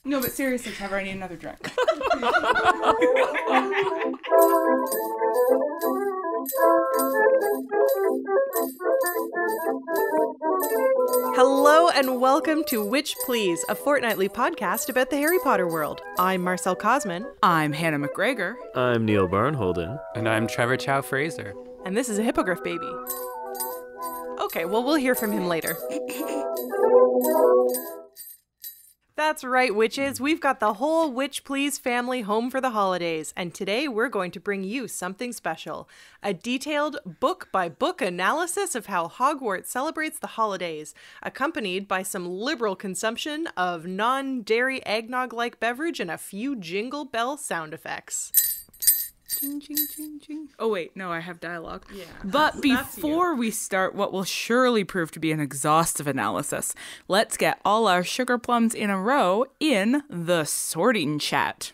No, but seriously, Trevor, I need another drink. Hello and welcome to Witch Please, a fortnightly podcast about the Harry Potter world. I'm Marcel Cosman. I'm Hannah McGregor. I'm Neil Barnholden. And I'm Trevor Chow Fraser. And this is a hippogriff baby. Okay, well, we'll hear from him later. That's right, witches. We've got the whole Witch Please family home for the holidays, and today we're going to bring you something special. A detailed book-by-book analysis of how Hogwarts celebrates the holidays, accompanied by some liberal consumption of non-dairy eggnog-like beverage and a few jingle bell sound effects. Ching, ching, ching, ching. Oh, wait, no, I have dialogue. Yeah. But before we start what will surely prove to be an exhaustive analysis, let's get all our sugar plums in a row in the sorting chat.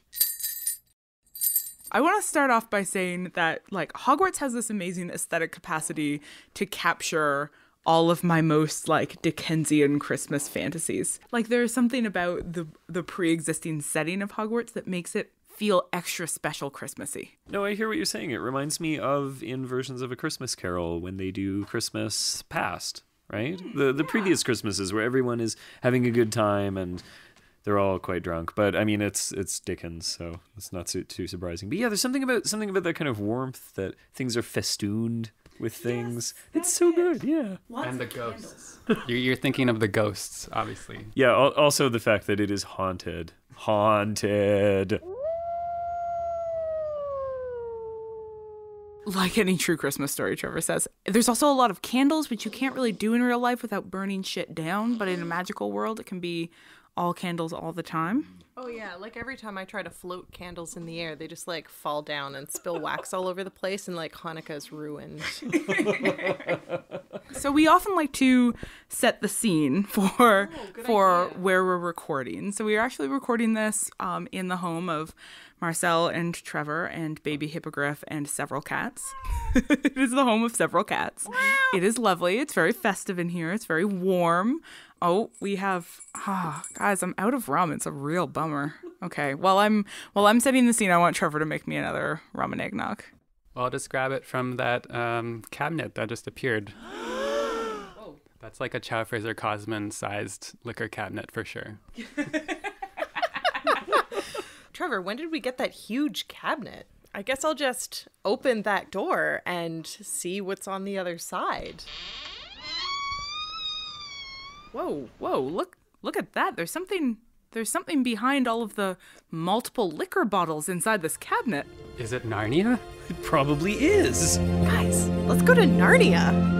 I want to start off by saying that, Hogwarts has this amazing aesthetic capacity to capture all of my most, Dickensian Christmas fantasies. There's something about the pre-existing setting of Hogwarts that makes it feel extra special Christmassy. No, I hear what you're saying. It reminds me of in versions of A Christmas Carol when they do Christmas past, right? The previous Christmases where everyone is having a good time and they're all quite drunk. But I mean, it's Dickens, so it's not too surprising. But yeah, there's something about that kind of warmth, that things are festooned with things. Yes, it's so good, yeah. Lots and the ghosts. You're thinking of the ghosts, obviously. Yeah, also the fact that it is haunted. Haunted. Like any true Christmas story, Trevor says. There's also a lot of candles, which you can't really do in real life without burning shit down. But in a magical world, it can be all candles all the time. Oh yeah, every time I try to float candles in the air, they just fall down and spill wax all over the place, and Hanukkah's ruined. So we often like to set the scene for where we're recording. So we are actually recording this in the home of Marcel and Trevor and baby hippogriff and several cats. It is the home of several cats. Wow. It is lovely. It's very festive in here. It's very warm. Oh, we have, guys, I'm out of rum. It's a real bummer. Okay, while I'm setting the scene, I want Trevor to make me another rum and eggnog. Well, I'll just grab it from that cabinet that just appeared. Oh. That's like a Chow Fraser Cosman-sized liquor cabinet for sure. Trevor, when did we get that huge cabinet? I guess I'll just open that door and see what's on the other side. Whoa, look at that. There's something behind all of the multiple liquor bottles inside this cabinet. Is it Narnia? It probably is. Guys, let's go to Narnia.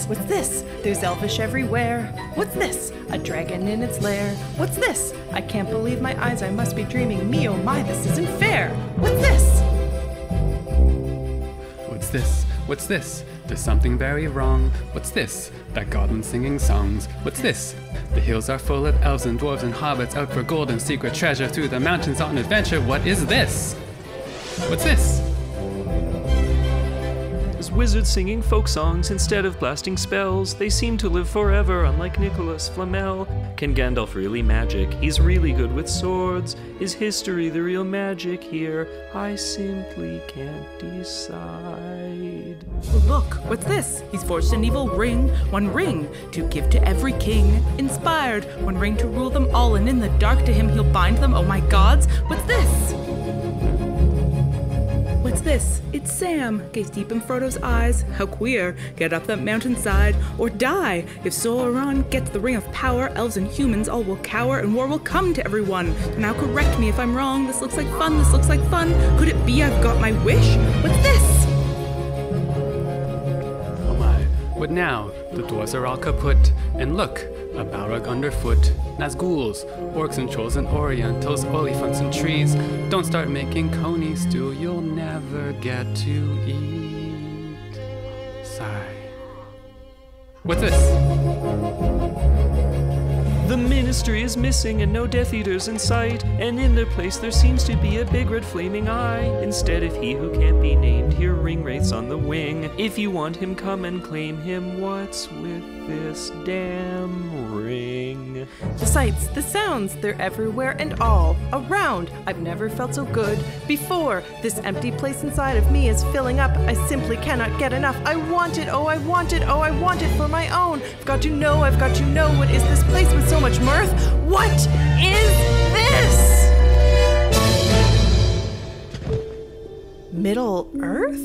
What's this? There's elvish everywhere. What's this? A dragon in its lair. What's this? I can't believe my eyes, I must be dreaming. Me, oh my, this isn't fair. What's this? What's this? What's this? There's something very wrong. What's this? That goblin singing songs. What's this? The hills are full of elves and dwarves and hobbits out for gold and secret treasure through the mountains on adventure. What is this? What's this? Wizards singing folk songs instead of blasting spells. They seem to live forever, unlike Nicholas Flamel. Can Gandalf really magic? He's really good with swords. Is history the real magic here? I simply can't decide. Look, what's this? He's forged an evil ring. One ring to give to every king. Inspired, one ring to rule them all, and in the dark to him he'll bind them. Oh my gods, what's this? What's this? It's Sam. Gaze deep in Frodo's eyes. How queer. Get up that mountainside or die. If Sauron gets the ring of power, elves and humans all will cower and war will come to everyone. Now correct me if I'm wrong. This looks like fun. This looks like fun. Could it be I've got my wish? What's this? Oh my. What now? The doors are all kaput, and look, a Balrog underfoot. Nazguls, orcs and trolls and orientals, olifants and trees. Don't start making coney stew, you'll never get to eat. Sigh. What's this? The ministry is missing and no Death Eaters in sight, and in their place there seems to be a big red flaming eye. Instead of he who can't be named, here ring wraiths on the wing. If you want him, come and claim him. What's with this damn ring? The sights, the sounds, they're everywhere and all around. I've never felt so good before. This empty place inside of me is filling up. I simply cannot get enough. I want it, oh I want it, oh I want it for my own. I've got to know, what is this place with so much mirth? What is this? Middle Earth?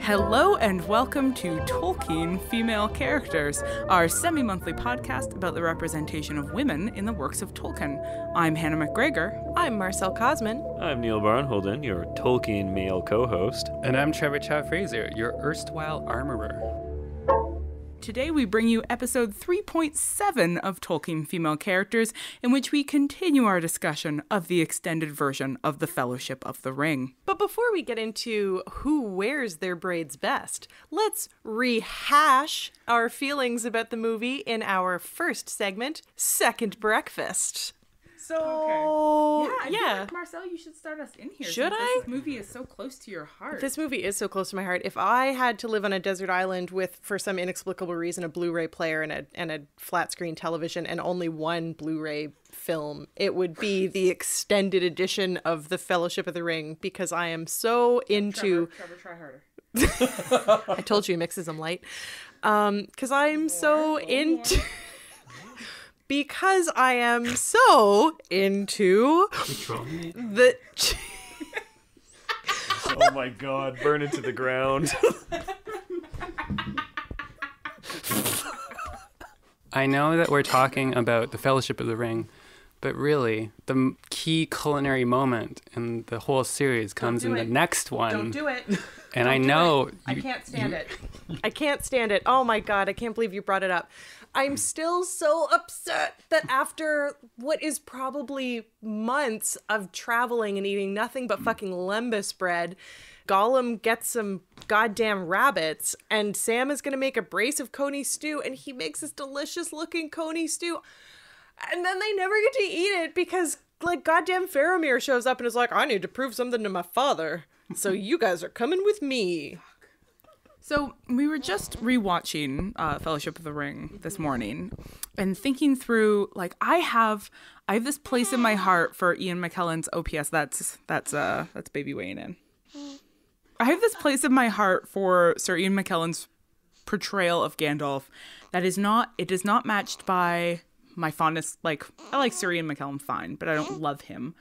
Hello and welcome to Tolkien Female Characters, our semi-monthly podcast about the representation of women in the works of Tolkien. I'm Hannah McGregor. I'm Marcel Cosman. I'm Neil Barnholden, your Tolkien male co-host. And I'm Trevor Chow Fraser, your erstwhile armorer. Today we bring you episode 3.7 of Tolkien Female Characters, in which we continue our discussion of the extended version of The Fellowship of the Ring. But before we get into who wears their braids best, let's rehash our feelings about the movie in our first segment, Second Breakfast. So, I feel like, Marcel, you should start us in here. Should I? This movie is so close to your heart. This movie is so close to my heart. If I had to live on a desert island with, for some inexplicable reason, a Blu-ray player and a flat screen television and only one Blu-ray film, it would be the extended edition of The Fellowship of the Ring, because I am so into... Trevor, try harder. I told you he mixes them light. Because I'm so into... Because I am so into the... Oh my god, burn it to the ground. I know that we're talking about the Fellowship of the Ring, but really, the key culinary moment in the whole series comes in the next one. Don't do it. And I know... I can't stand it. I can't stand it. Oh my god, I can't believe you brought it up. I'm still so upset that after what is probably months of traveling and eating nothing but fucking lembas bread, Gollum gets some goddamn rabbits, and Sam is going to make a brace of coney stew, and he makes this delicious looking coney stew. And then they never get to eat it because, like, goddamn Faramir shows up and is like, I need to prove something to my father. So you guys are coming with me. So we were just rewatching Fellowship of the Ring this morning and thinking through, like, I have this place in my heart for Ian McKellen's OPS. That's baby weighing in. I have this place in my heart for Sir Ian McKellen's portrayal of Gandalf that is not matched by my fondness. Like, I like Sir Ian McKellen fine, but I don't love him.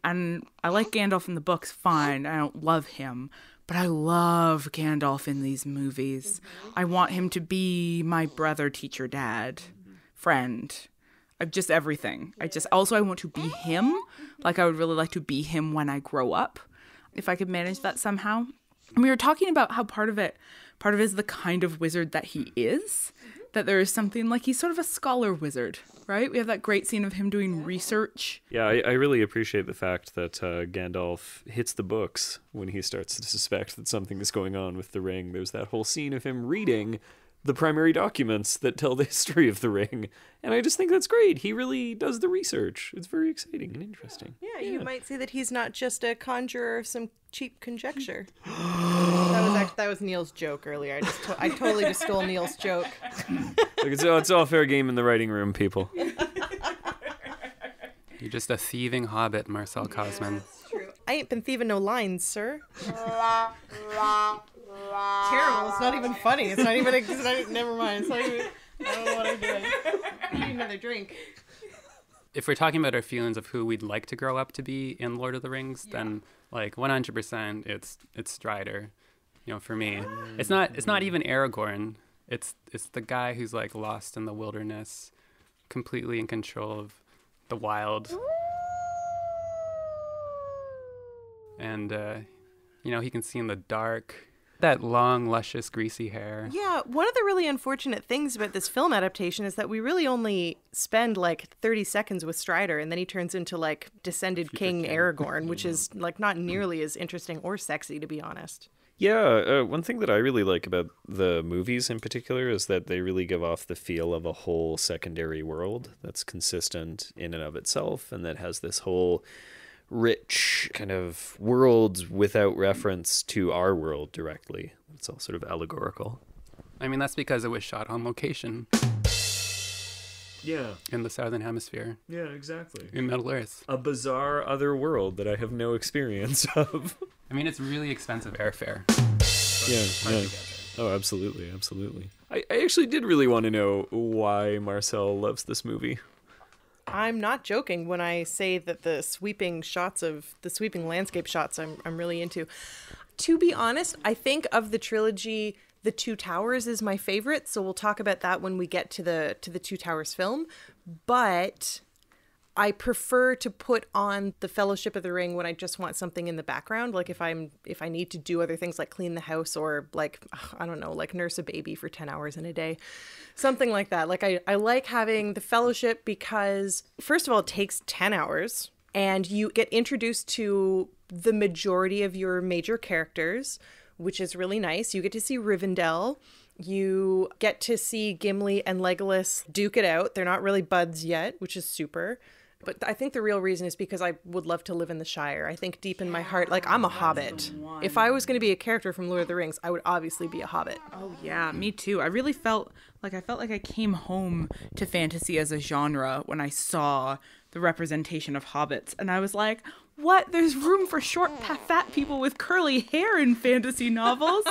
And I like Gandalf in the books fine. I don't love him. But I love Gandalf in these movies. I want him to be my brother, teacher, dad, friend. Just everything. I want to be him. Like, I would really like to be him when I grow up, if I could manage that somehow. And we were talking about how part of it is the kind of wizard that he is. That there is something like he's sort of a scholar wizard, right? We have that great scene of him doing research. Yeah, I really appreciate the fact that Gandalf hits the books when he starts to suspect that something is going on with the ring. There's that whole scene of him reading the primary documents that tell the history of the ring. And I just think that's great. He really does the research. It's very exciting and interesting. Yeah, you might say that he's not just a conjurer of some cheap conjecture. That was Neil's joke earlier. I totally just stole Neil's joke. Look, it's all fair game in the writing room, people. You're just a thieving hobbit, Marcel Cosman. True. I ain't been thieving no lines, sir. Terrible. It's not even funny. It's not even. Never mind. It's not even. I don't know what I'm doing. I need another drink. If we're talking about our feelings of who we'd like to grow up to be in Lord of the Rings, then like 100%, it's Strider. for me. It's not even Aragorn. It's the guy who's like lost in the wilderness, completely in control of the wild. And he can see in the dark. That long, luscious, greasy hair. Yeah, one of the really unfortunate things about this film adaptation is that we really only spend like 30 seconds with Strider, and then he turns into like descended King Aragorn, which is like not nearly as interesting or sexy, to be honest. Yeah, one thing that I really like about the movies in particular is that they really give off the feel of a whole secondary world that's consistent in and of itself, and that has this whole rich kind of world without reference to our world directly. It's all sort of allegorical. I mean, that's because it was shot on location. Yeah. In the Southern Hemisphere. Yeah, exactly. In Middle Earth. A bizarre other world that I have no experience of. I mean, it's really expensive airfare. Yeah. Oh, absolutely, absolutely. I actually did really want to know why Marcel loves this movie. I'm not joking when I say that the sweeping landscape shots I'm really into. To be honest, I think of the trilogy, The Two Towers is my favorite, so we'll talk about that when we get to the Two Towers film. But I prefer to put on the Fellowship of the Ring when I just want something in the background, like if I need to do other things like clean the house or like, I don't know, like nurse a baby for 10 hours in a day. Something like that. Like I like having the Fellowship because, first of all, it takes 10 hours and you get introduced to the majority of your major characters, which is really nice. You get to see Rivendell. You get to see Gimli and Legolas duke it out. They're not really buds yet, which is super. But I think the real reason is because I would love to live in the Shire. I think deep in my heart, like, I'm a hobbit. If I was going to be a character from Lord of the Rings, I would obviously be a hobbit. Oh, yeah, me too. I really felt like I came home to fantasy as a genre when I saw the representation of hobbits. And I was like, what? There's room for short, fat people with curly hair in fantasy novels.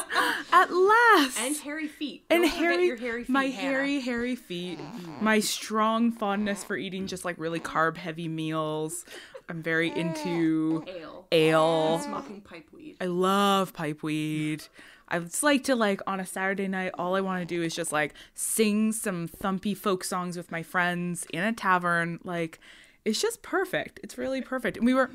At last. And hairy feet. And Don't forget your hairy feet, my Hannah. hairy feet. My strong fondness for eating just like really carb-heavy meals. I'm very into ale. And smoking pipeweed. I love pipeweed. I just like to, like, on a Saturday night, all I want to do is just like sing some thumpy folk songs with my friends in a tavern. Like, it's just perfect. It's really perfect. And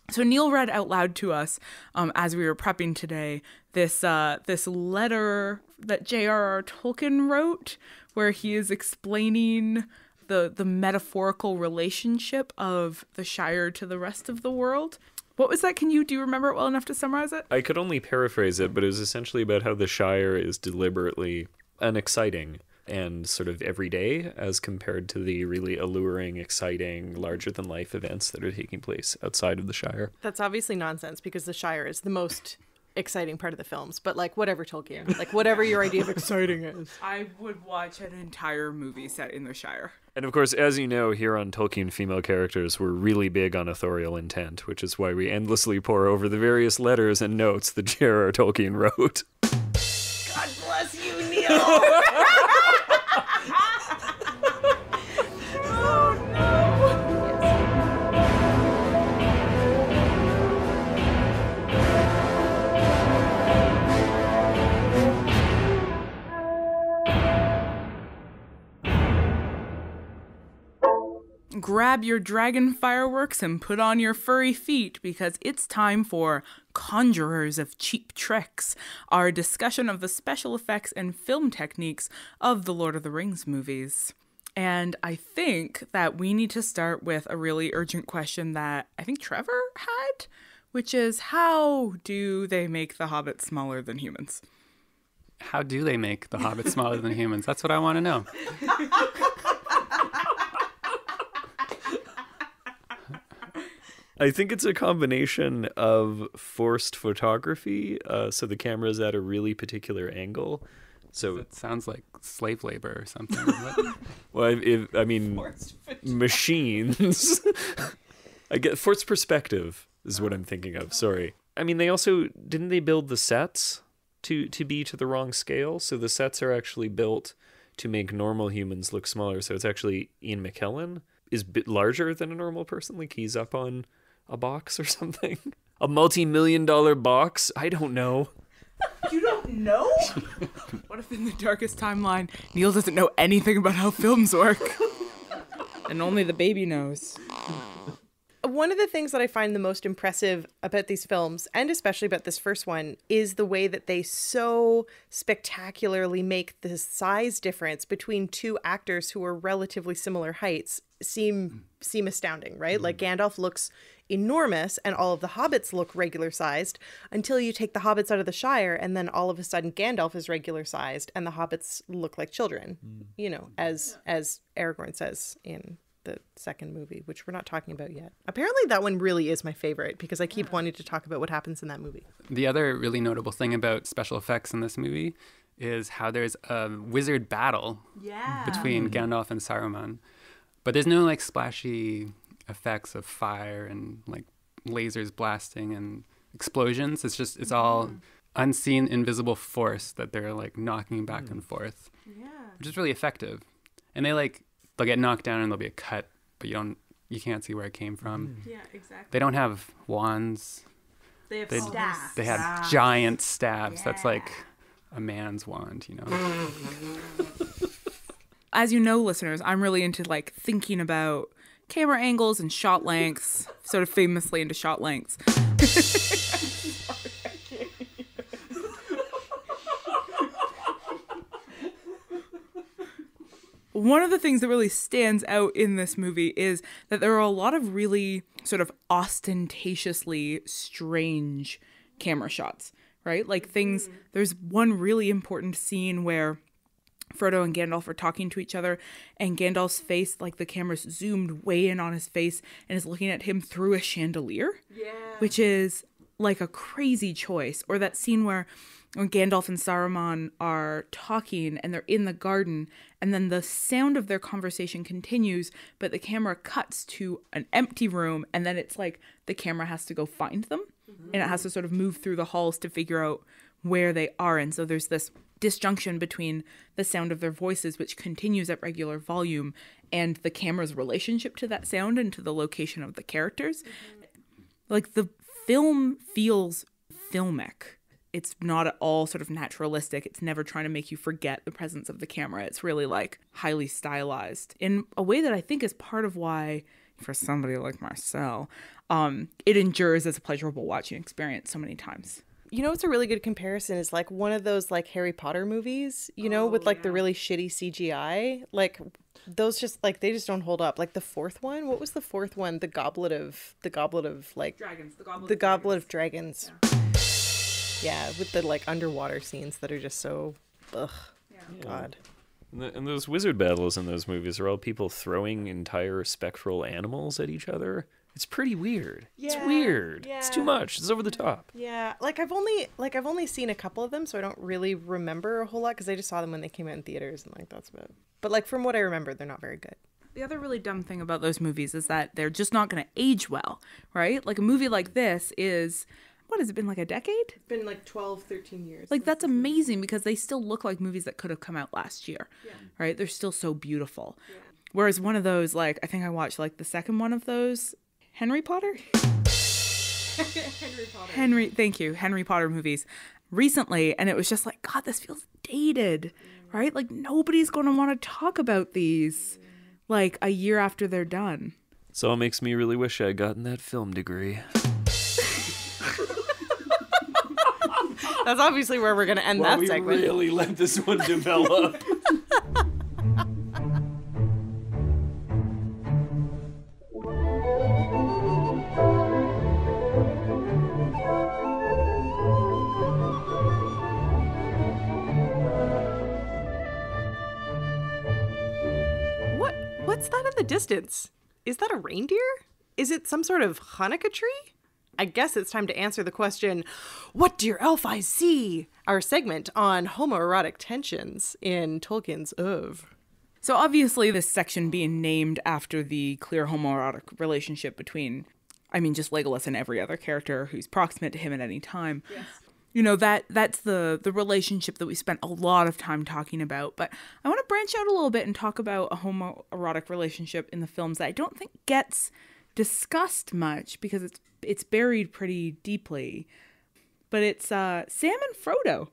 so Neil read out loud to us as we were prepping today this letter that J.R.R. Tolkien wrote, where he is explaining the metaphorical relationship of the Shire to the rest of the world. What was that? Do you remember it well enough to summarize it? I could only paraphrase it, but it was essentially about how the Shire is deliberately unexciting and sort of everyday as compared to the really alluring, exciting, larger-than-life events that are taking place outside of the Shire. That's obviously nonsense because the Shire is the most exciting part of the films. But, like, whatever, Tolkien. Like, whatever your idea of exciting is. I would watch an entire movie set in the Shire. And, of course, as you know, here on Tolkien Female Characters, we're really big on authorial intent, which is why we endlessly pore over the various letters and notes that J.R.R. Tolkien wrote. God bless you, Neil! Grab your dragon fireworks and put on your furry feet because it's time for Conjurers of Cheap Tricks, our discussion of the special effects and film techniques of the Lord of the Rings movies. And I think that we need to start with a really urgent question that I think Trevor had, which is, how do they make the hobbits smaller than humans? How do they make the hobbits smaller than humans? That's what I want to know. I think it's a combination of forced photography, so the camera's at a really particular angle. So it sounds like slave labor or something. Well, I mean, machines. I get forced perspective is what I'm thinking of. Sorry. I mean, didn't they build the sets to be to the wrong scale? So the sets are actually built to make normal humans look smaller. So it's actually Ian McKellen is a bit larger than a normal person. Like he's up on a box or something. A multi-million-dollar box? I don't know. You don't know? What if in the darkest timeline, Neil doesn't know anything about how films work? And only the baby knows. One of the things that I find the most impressive about these films, and especially about this first one, is the way that they so spectacularly make the size difference between two actors who are relatively similar heights seem astounding, right? Like Gandalf looks enormous and all of the hobbits look regular sized until you take the hobbits out of the Shire, and then all of a sudden Gandalf is regular sized and the hobbits look like children, you know, as Aragorn says in the second movie, which we're not talking about yet. Apparently that one really is my favorite because I keep wanting to talk about what happens in that movie. The other really notable thing about special effects in this movie is how there's a wizard battle between Gandalf and Saruman. But there's no like splashy effects of fire and like lasers blasting and explosions. It's all unseen, invisible force that they're like knocking back and forth, which is really effective. And they'll get knocked down and there'll be a cut, but you can't see where it came from. Yeah, exactly. They don't have wands. They have staffs. They have giant staffs. That's like a man's wand, you know. As you know, listeners, I'm really into like thinking about camera angles and shot lengths, sort of famously into shot lengths. One of the things that really stands out in this movie is that there are a lot of really sort of ostentatiously strange camera shots, right? Like things, there's one really important scene where Frodo and Gandalf are talking to each other, and Gandalf's face, like the camera's zoomed way in on his face and is looking at him through a chandelier, which is like a crazy choice. Or that scene where when Gandalf and Saruman are talking and they're in the garden, and then the sound of their conversation continues, but the camera cuts to an empty room, and then it's like the camera has to go find them, and it has to sort of move through the halls to figure out where they are. And so there's this disjunction between the sound of their voices, which continues at regular volume, and the camera's relationship to that sound and to the location of the characters. Like the film feels filmic. It's not at all sort of naturalistic. It's never trying to make you forget the presence of the camera. It's really like highly stylized in a way that I think is part of why, for somebody like Marcel, it endures as a pleasurable watching experience so many times. You know, it's a really good comparison is like one of those like Harry Potter movies, you know, with like the really shitty CGI. Like those just like, they just don't hold up. Like the fourth one, what was the fourth one? The Goblet of like Dragons. The Goblet of Dragons. Yeah, with the like underwater scenes that are just so, ugh, God. And those wizard battles in those movies are all people throwing entire spectral animals at each other. It's pretty weird. Yeah, it's weird. yeah. It's too much. It's over the top. Yeah, like I've only seen a couple of them, so I don't really remember a whole lot because I just saw them when they came out in theaters, and like that's about. But like from what I remember, they're not very good. The other really dumb thing about those movies is that they're just not going to age well, right? Like a movie like this is, what has it been, like a decade? It's been like 12, 13 years. Like that's amazing because they still look like movies that could have come out last year, right? They're still so beautiful. Yeah. Whereas one of those, like I think I watched like the second one of those, Henry Potter movies recently, and it was just like, God, this feels dated, right? Like nobody's going to want to talk about these like a year after they're done. So it makes me really wish I'd gotten that film degree. That's obviously where we're going to end that segment. We really let this one develop. What's that in the distance? Is that a reindeer? Is it some sort of Hanukkah tree? I guess it's time to answer the question, what do your elf eyes see? Our segment on homoerotic tensions in Tolkien's oeuvre. So obviously this section being named after the clear homoerotic relationship between, I mean, just Legolas and every other character who's proximate to him at any time. Yes. You know, that's the relationship that we spent a lot of time talking about. But I want to branch out a little bit and talk about a homoerotic relationship in the films that I don't think gets discussed much because it's buried pretty deeply. but it's Sam and Frodo.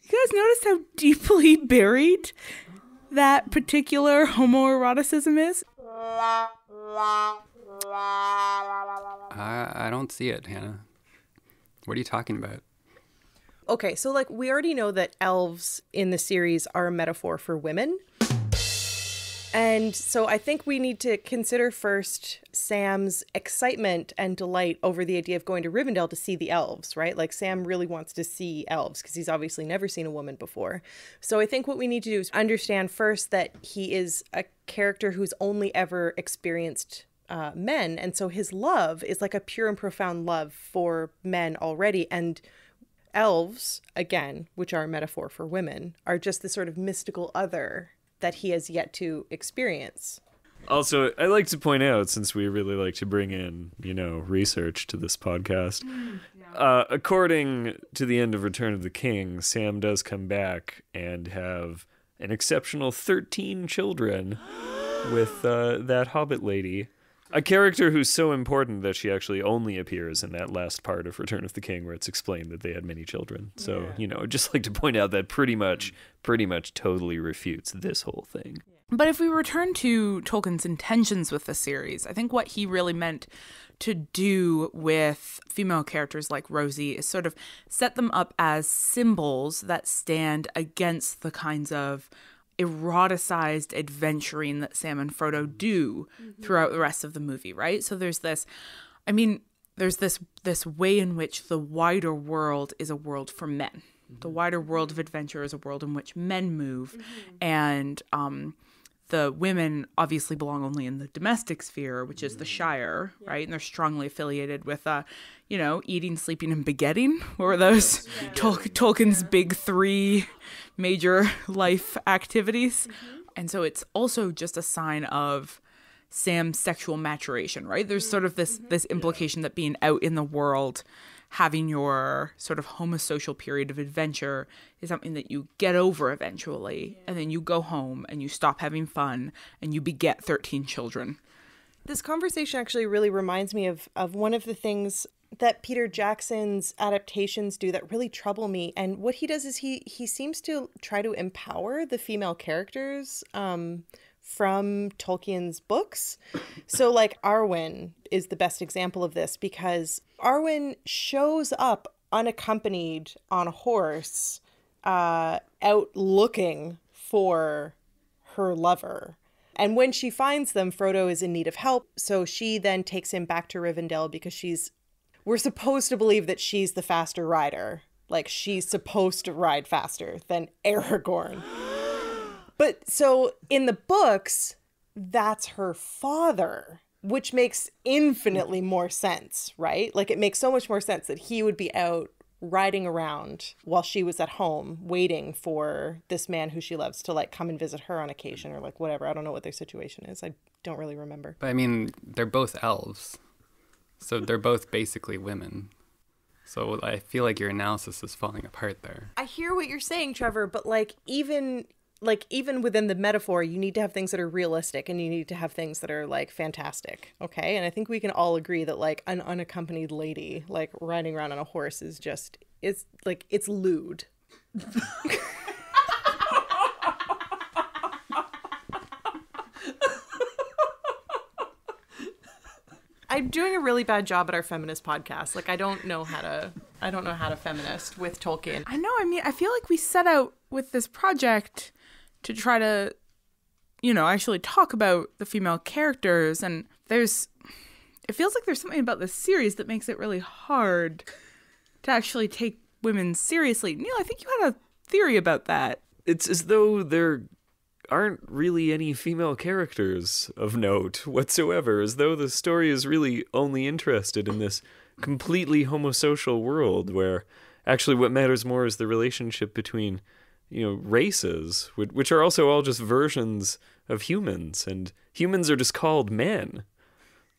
You guys notice how deeply buried that particular homoeroticism is? I don't see it, Hannah. What are you talking about? Okay, so like we already know that elves in the series are a metaphor for women. And so I think we need to consider first Sam's excitement and delight over the idea of going to Rivendell to see the elves, right? Like Sam really wants to see elves because he's obviously never seen a woman before. So I think what we need to do is understand first that he is a character who's only ever experienced men. And so his love is like a pure and profound love for men already. And elves, again, which are a metaphor for women, are just the sort of mystical other that he has yet to experience. Also, I like to point out, since we really like to bring in, research to this podcast, according to the end of Return of the King, Sam does come back and have an exceptional 13 children with that hobbit lady. A character who's so important that she actually only appears in that last part of Return of the King where it's explained that they had many children. So, I'd just like to point out that pretty much totally refutes this whole thing. But if we return to Tolkien's intentions with the series, I think what he really meant to do with female characters like Rosie is sort of set them up as symbols that stand against the kinds of eroticized adventuring that Sam and Frodo do throughout the rest of the movie, right? So there's this way in which the wider world is a world for men. The wider world of adventure is a world in which men move, and the women obviously belong only in the domestic sphere, which is the Shire, right? And they're strongly affiliated with, eating, sleeping, and begetting. What were those? Tolkien's big three major life activities. And so it's also just a sign of Sam's sexual maturation, right? There's sort of this implication that being out in the world, having your sort of homosocial period of adventure is something that you get over eventually, and then you go home and you stop having fun and you beget 13 children. This conversation actually really reminds me of one of the things that Peter Jackson's adaptations do that really trouble me. And what he does is he seems to try to empower the female characters from Tolkien's books. So like Arwen is the best example of this, because Arwen shows up unaccompanied on a horse out looking for her lover. And when she finds them, Frodo is in need of help. So she then takes him back to Rivendell because we're supposed to believe that she's the faster rider. Like she's supposed to ride faster than Aragorn. But so in the books, that's her father, which makes infinitely more sense, right? Like it makes so much more sense that he would be out riding around while she was at home waiting for this man who she loves to like come and visit her on occasion or like whatever. I don't know what their situation is. I don't really remember. But I mean, they're both elves. So they're both basically women. So I feel like your analysis is falling apart there. I hear what you're saying, Trevor, but even within the metaphor, you need to have things that are realistic and you need to have things that are like fantastic. Okay. And I think we can all agree that like an unaccompanied lady, like riding around on a horse is just, it's lewd. I'm doing a really bad job at our feminist podcast. Like I don't know how to feminist with Tolkien. I know. I mean, I feel like we set out with this project to try to, actually talk about the female characters. And it feels like there's something about this series that makes it really hard to actually take women seriously. Neil, I think you had a theory about that. It's as though there aren't really any female characters of note whatsoever, as though the story is really only interested in this completely homosocial world where actually what matters more is the relationship between races, which are also all just versions of humans, and humans are just called men.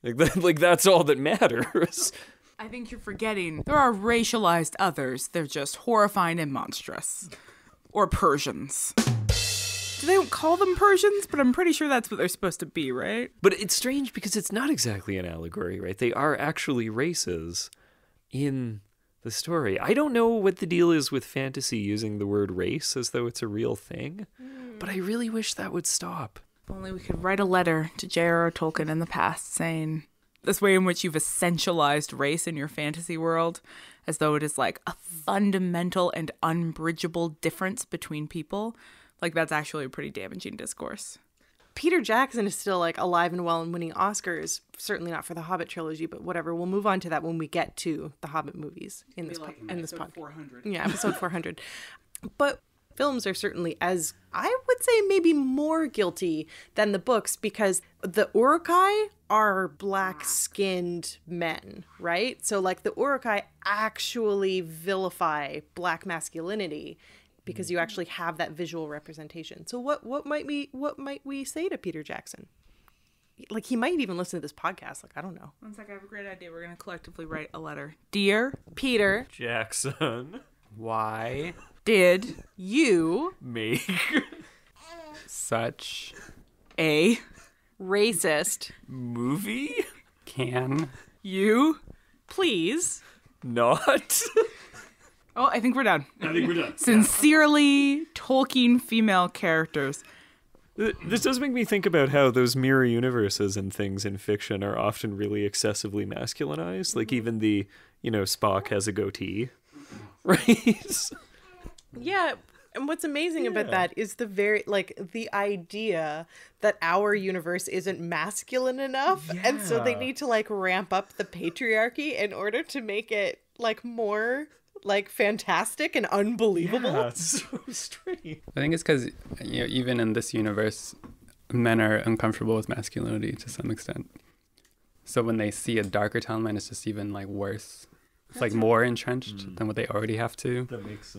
Like that's all that matters. I think you're forgetting there are racialized others. They're just horrifying and monstrous. Or Persians. They don't call them Persians, but I'm pretty sure that's what they're supposed to be, right? But it's strange because it's not exactly an allegory, right? They are actually races in the story. I don't know what the deal is with fantasy using the word race as though it's a real thing, but I really wish that would stop. If only we could write a letter to J.R.R. Tolkien in the past saying this way in which you've essentialized race in your fantasy world as though it is like a fundamental and unbridgeable difference between people. Like, that's actually a pretty damaging discourse. Peter Jackson is still like alive and well and winning Oscars. Certainly not for the Hobbit trilogy, but whatever. We'll move on to that when we get to the Hobbit movies in this podcast. 400. Yeah, episode 400. But films are certainly, as I would say, maybe more guilty than the books, because the Uruk-hai are black-skinned men, right? So like the Uruk-hai actually vilify black masculinity, because you actually have that visual representation. So what might we say to Peter Jackson? Like, he might even listen to this podcast. Like, I don't know. One sec, I have a great idea. We're going to collectively write a letter. Dear Peter Jackson, Why did you make such a racist movie can you please not? Oh, I think we're done. I think we're done. Sincerely, Tolkien female characters. This does make me think about how those mirror universes and things in fiction are often really excessively masculinized. Like even the, Spock has a goatee, right? Yeah, and what's amazing about that is the idea that our universe isn't masculine enough, and so they need to ramp up the patriarchy in order to make it more fantastic and unbelievable. Yeah, it's so strange. I think it's because even in this universe, men are uncomfortable with masculinity to some extent. So when they see a darker timeline, it's just even worse. It's more entrenched than what they already have to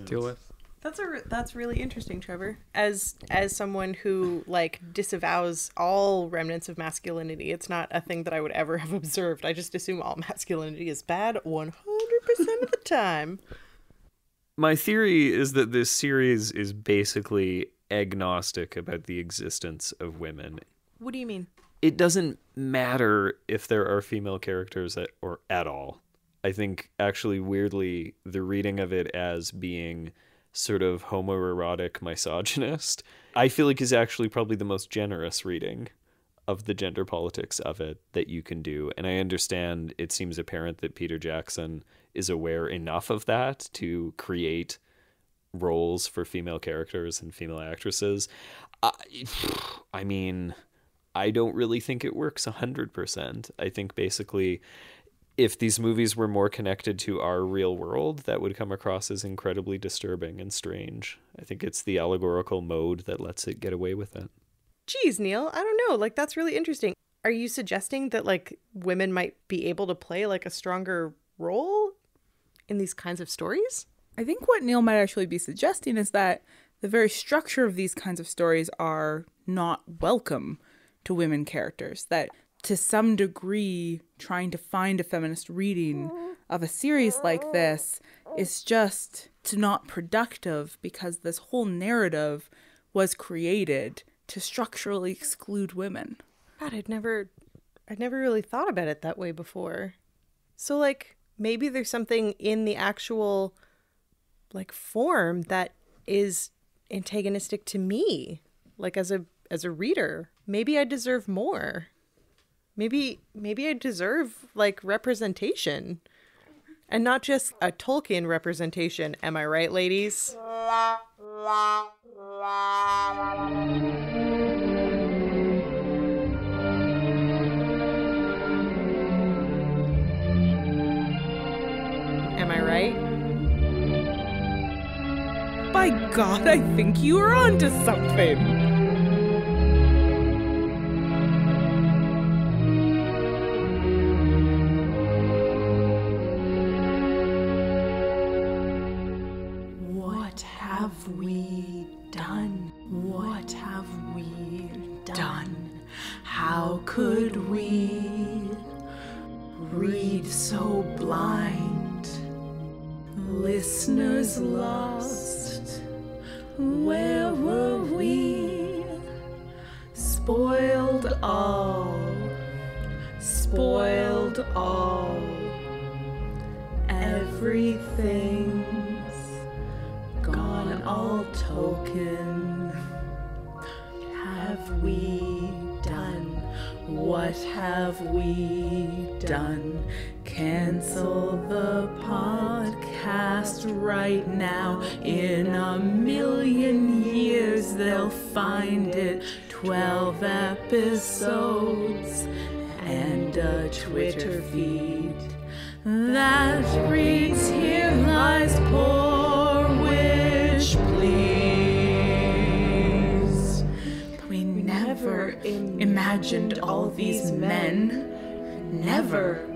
deal with. That's really interesting, Trevor. As someone who disavows all remnants of masculinity, it's not a thing that I would ever have observed. I just assume all masculinity is bad 100% of the time. My theory is that this series is basically agnostic about the existence of women. What do you mean? It doesn't matter if there are female characters at all. I think actually weirdly the reading of it as being sort of homoerotic misogynist, I feel like is actually probably the most generous reading of the gender politics of it that you can do. And I understand it seems apparent that Peter Jackson is aware enough of that to create roles for female characters and female actresses. I mean, I don't really think it works 100%. I think basically if these movies were more connected to our real world, that would come across as incredibly disturbing and strange. I think it's the allegorical mode that lets it get away with it. Geez, Neil, I don't know. That's really interesting. Are you suggesting that women might be able to play a stronger role in these kinds of stories? I think what Neil might actually be suggesting is that the very structure of these kinds of stories are not welcome to women characters, that to some degree, trying to find a feminist reading of a series like this is just not productive because this whole narrative was created to structurally exclude women. God, I'd never really thought about it that way before. So maybe there's something in the actual form that is antagonistic to me, as a reader. Maybe I deserve more. Maybe I deserve representation, and not just a Tolkien representation. Am I right, ladies? Am I right? By God, I think you are onto something. How could we read so blind? Listeners lost, where were we? Spoiled all, spoiled all, everything. everything's gone all token. Have we done? What have we done? Cancel the podcast right now. In a million years they'll find it. 12 episodes and a Twitter feed that reads, "Here lies poor wish, please." But we never imagined all these men. Never.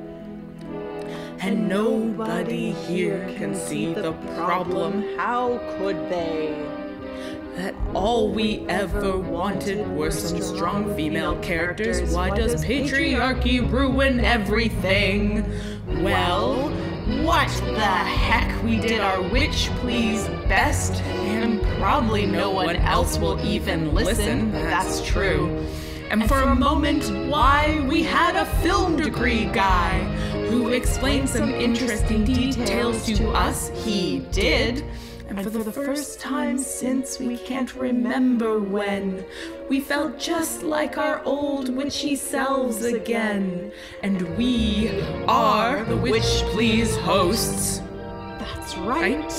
And nobody here can see the problem. How could they? That all we ever wanted were some strong female characters. Why does patriarchy ruin everything? Well, what the heck? We did our witch please best, and probably no one else will even listen. That's true. And for a moment, why, we had a film degree guy who explained some interesting details to us. He did. And for the first time since we can't remember when, we felt just like our old witchy selves again. And we are the Witch Please hosts. That's right.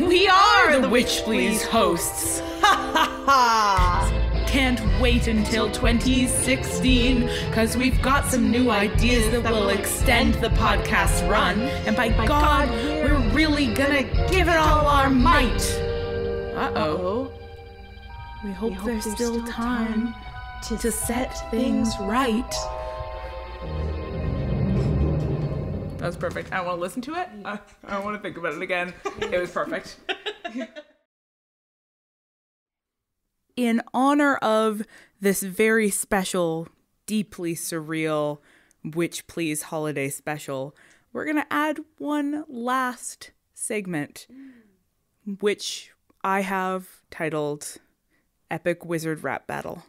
We are the Witch Please hosts. Ha ha ha! Can't wait until 2016, cause we've got some new ideas that will extend the podcast run. And by God, we're really gonna give it all our might. Uh-oh. We hope there's still time to set things right. That was perfect. I want to listen to it. I don't want to think about it again. It was perfect. In honor of this very special, deeply surreal Witch Please holiday special, we're going to add one last segment, which I have titled Epic Wizard Rap Battle.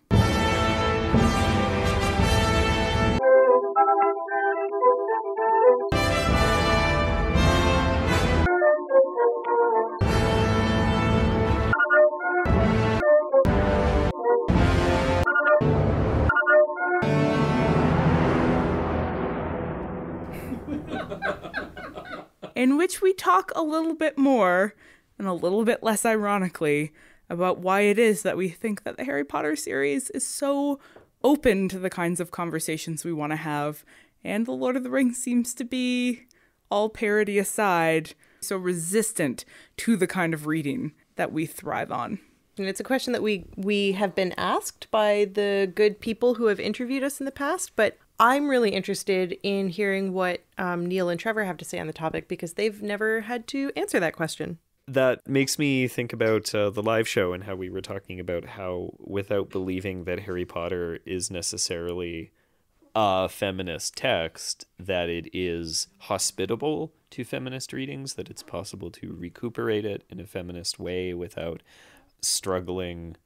In which we talk a little bit more, and a little bit less ironically, about why it is that we think that the Harry Potter series is so open to the kinds of conversations we want to have, and The Lord of the Rings seems to be, all parody aside, so resistant to the kind of reading that we thrive on. And it's a question that we have been asked by the good people who have interviewed us in the past, but I'm really interested in hearing what Neil and Trevor have to say on the topic, because they've never had to answer that question. That makes me think about the live show and how we were talking about how, without believing that Harry Potter is necessarily a feminist text, that it is hospitable to feminist readings, that it's possible to recuperate it in a feminist way without struggling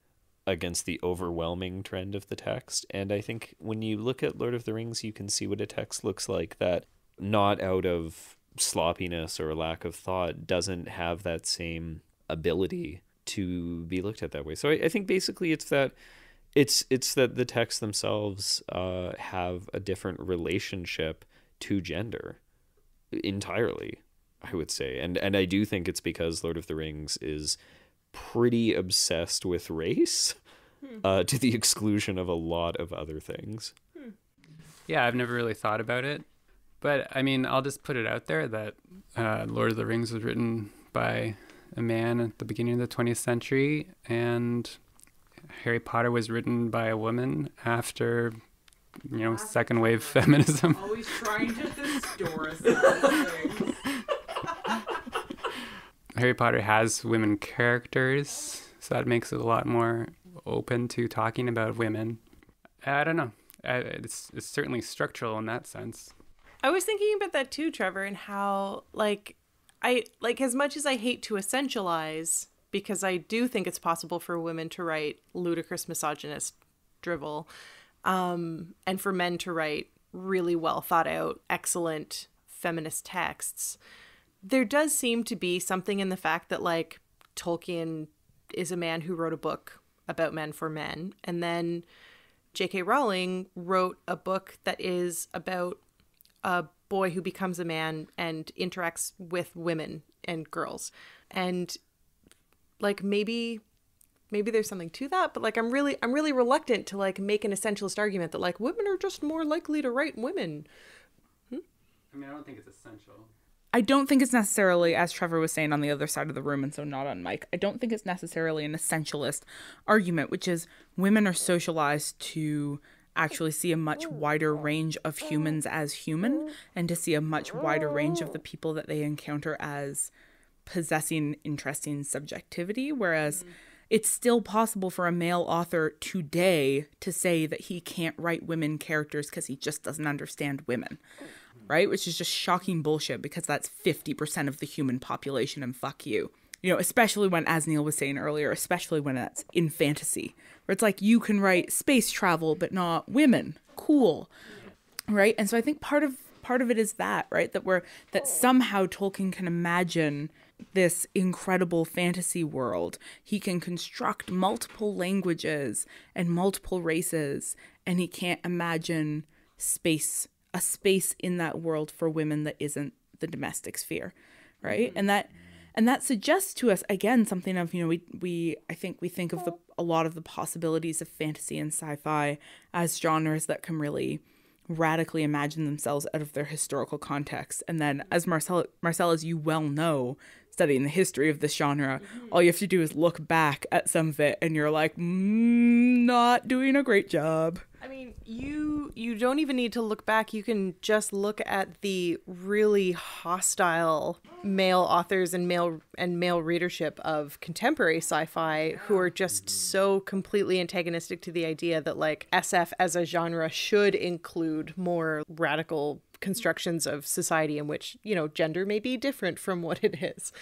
against the overwhelming trend of the text. And I think when you look at Lord of the Rings, you can see what a text looks like that, not out of sloppiness or lack of thought, doesn't have that same ability to be looked at that way. So I think basically it's that the texts themselves have a different relationship to gender entirely, I would say. And I do think it's because Lord of the Rings is pretty obsessed with race to the exclusion of a lot of other things. Yeah, I've never really thought about it. But, I mean, I'll just put it out there that Lord of the Rings was written by a man at the beginning of the 20th century, and Harry Potter was written by a woman after, second wave feminism. Always trying to distort things. Harry Potter has women characters, so that makes it a lot more open to talking about women. I don't know. It's certainly structural in that sense. I was thinking about that too, Trevor, and how, as much as I hate to essentialize, because I do think it's possible for women to write ludicrous misogynist drivel, and for men to write really well thought out, excellent feminist texts. there does seem to be something in the fact that, like, Tolkien is a man who wrote a book about men for men, and then J.K. Rowling wrote a book that is about a boy who becomes a man and interacts with women and girls. And, like, maybe there's something to that, but, like, I'm really reluctant to, like, make an essentialist argument that, like, women are just more likely to write women. I mean, I don't think it's essential. I don't think it's necessarily, as Trevor was saying on the other side of the room, and so not on mic, I don't think it's necessarily an essentialist argument, which is women are socialized to actually see a much wider range of humans as human, and to see a much wider range of the people that they encounter as possessing interesting subjectivity, whereas it's still possible for a male author today to say that he can't write women characters because he just doesn't understand women. Right? Which is just shocking bullshit, because that's 50% of the human population, and fuck you. You know, especially when, as Neil was saying earlier, especially when that's in fantasy, where it's like you can write space travel but not women. Cool. Right? And so I think part of it is that, right? That somehow Tolkien can imagine this incredible fantasy world. He can construct multiple languages and multiple races, and he can't imagine a space in that world for women that isn't the domestic sphere, right? And that suggests to us, again, something of, you know, I think we think of a lot of the possibilities of fantasy and sci-fi as genres that can really radically imagine themselves out of their historical context. And then, as Marcel, as you well know, studying the history of this genre, all you have to do is look back at some of it and you're like, not doing a great job. I mean, you don't even need to look back. You can just look at the really hostile male authors and male readership of contemporary sci-fi who are just so completely antagonistic to the idea that, like, SF as a genre should include more radical constructions of society in which, you know, gender may be different from what it is.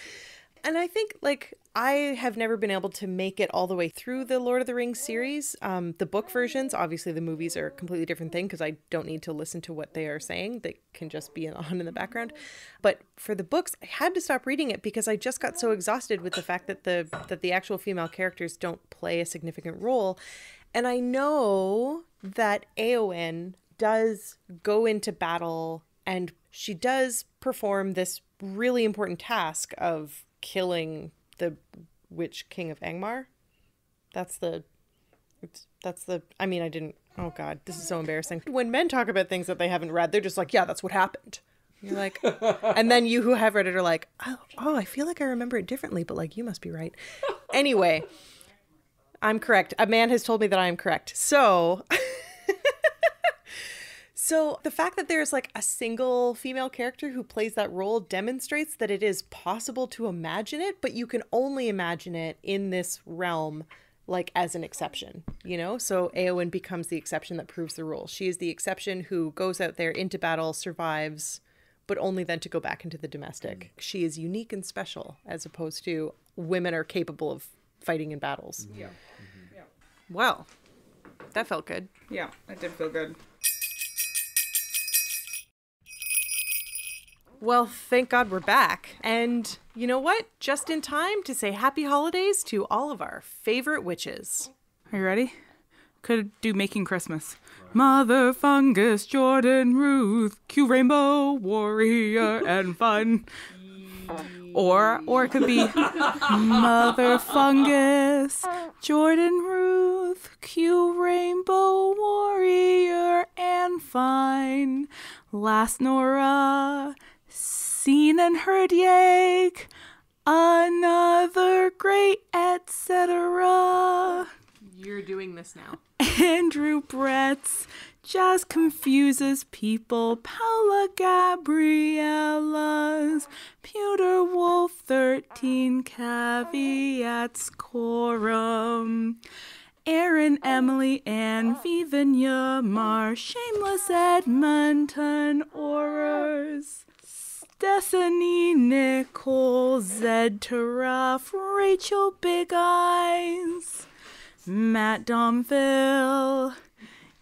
And I think, like, I have never been able to make it all the way through the Lord of the Rings series. The book versions, obviously the movies are a completely different thing because I don't need to listen to what they are saying. They can just be on in the background. But for the books, I had to stop reading it because I just got so exhausted with the fact that the actual female characters don't play a significant role. And I know that Éowyn does go into battle and she does perform this really important task of killing the Witch King of Angmar. Oh God, this is so embarrassing. When men talk about things that they haven't read, they're just like, yeah, that's what happened. You're like, and then you who have read it are like, oh, I feel like I remember it differently, but, like, you must be right. Anyway, I'm correct. A man has told me that I am correct. So the fact that there's, like, a single female character who plays that role demonstrates that it is possible to imagine it, but you can only imagine it in this realm, like, as an exception, you know? So Éowyn becomes the exception that proves the rule. She is the exception who goes out there into battle, survives, but only then to go back into the domestic. She is unique and special, as opposed to women are capable of fighting in battles. Yeah. Well, that felt good. Yeah, that did feel good. Well, thank God we're back. And you know what? Just in time to say happy holidays to all of our favorite witches. Are you ready? Could do Making Christmas. Mother Fungus, Jordan, Ruth, Q Rainbow, Warrior, and Fun. Or it could be Mother Fungus, Jordan, Ruth, Q Rainbow, Warrior, and Fine. Last Nora, seen and heard Yake, another great etc. You're doing this now. Andrew Brett's just confuses people. Paula Gabriella's Pewter Wolf 13 caveats quorum. Erin, Emily, Ann, Vivinia, Mar, Shameless Edmonton, Aurors, Destiny, Nicole, Zed, Taraf, Rachel, Big Eyes, Matt, Domville,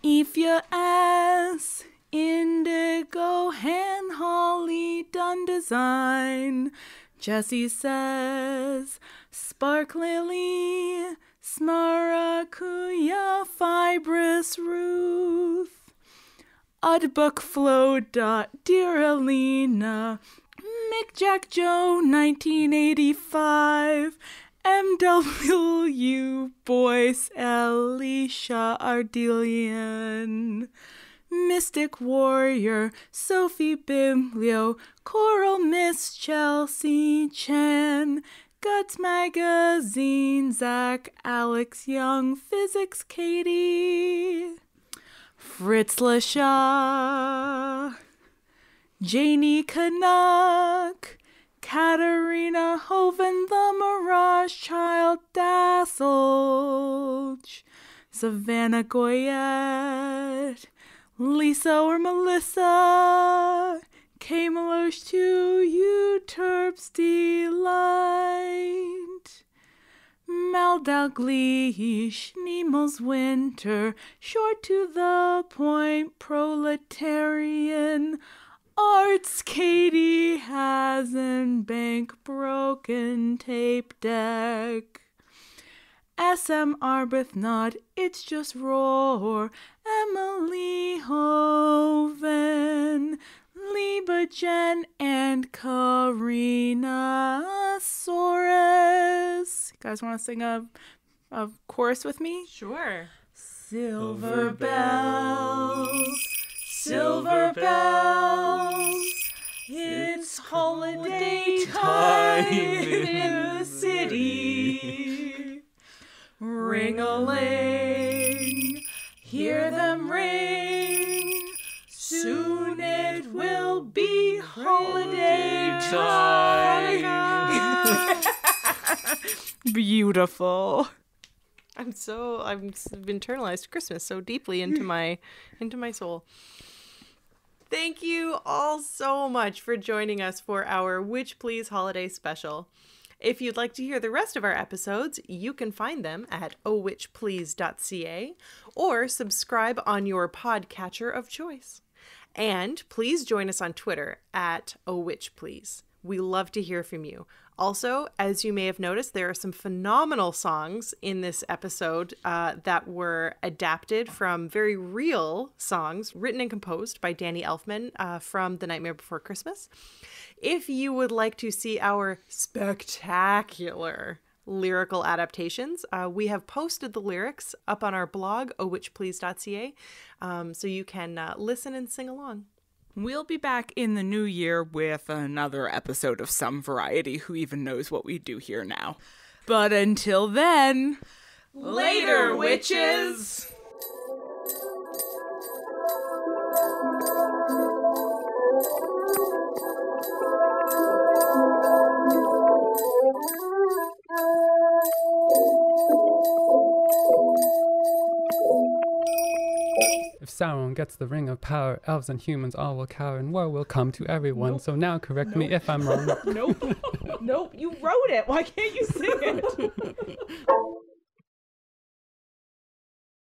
Ifya S, Indigo, hen, holly, dun design. Jessie says, spark lily, smaracuya, fibrous Ruth. Udbuck Flo. Dear Alina, Mick Jack Joe, 1985. MW Boyce, Alicia Ardelian. Mystic Warrior, Sophie Bimlio, Coral Miss Chelsea Chen, Guts Magazine, Zach, Alex Young, Physics Katie, Fritz Lasha, Janie Canuck, Katarina Hoven, The Mirage Child, Dasselge, Savannah Goyette, Lisa or Melissa, K. Meloche to you, Terps Delight, Mal Dalglish, Nemo's Winter, Short to the Point, Proletarian, Arts, Katie Hasenbank, Broken Tape Deck, SM Arbuthnot, It's Just Roar, Emily Hoven, Liba Jen, and Karina Soros. You guys want to sing a chorus with me? Sure. Silver bells, silver bells, it's holiday time in the city. Ring-a-ling, hear them ring, soon it will be holiday time. Beautiful. I've internalized Christmas so deeply into my soul. Thank you all so much for joining us for our Witch Please Holiday Special. If you'd like to hear the rest of our episodes, you can find them at owitchplease.ca or subscribe on your podcatcher of choice. And please join us on Twitter at owitchplease. We love to hear from you. Also, as you may have noticed, there are some phenomenal songs in this episode that were adapted from very real songs written and composed by Danny Elfman from The Nightmare Before Christmas. If you would like to see our spectacular lyrical adaptations, we have posted the lyrics up on our blog, owitchplease.ca, so you can listen and sing along. We'll be back in the new year with another episode of some variety. Who even knows what we do here now? But until then, later, witches! If Sauron gets the ring of power, elves and humans all will cower, and war will come to everyone. So now correct me if I'm wrong. Nope, you wrote it. Why can't you sing it?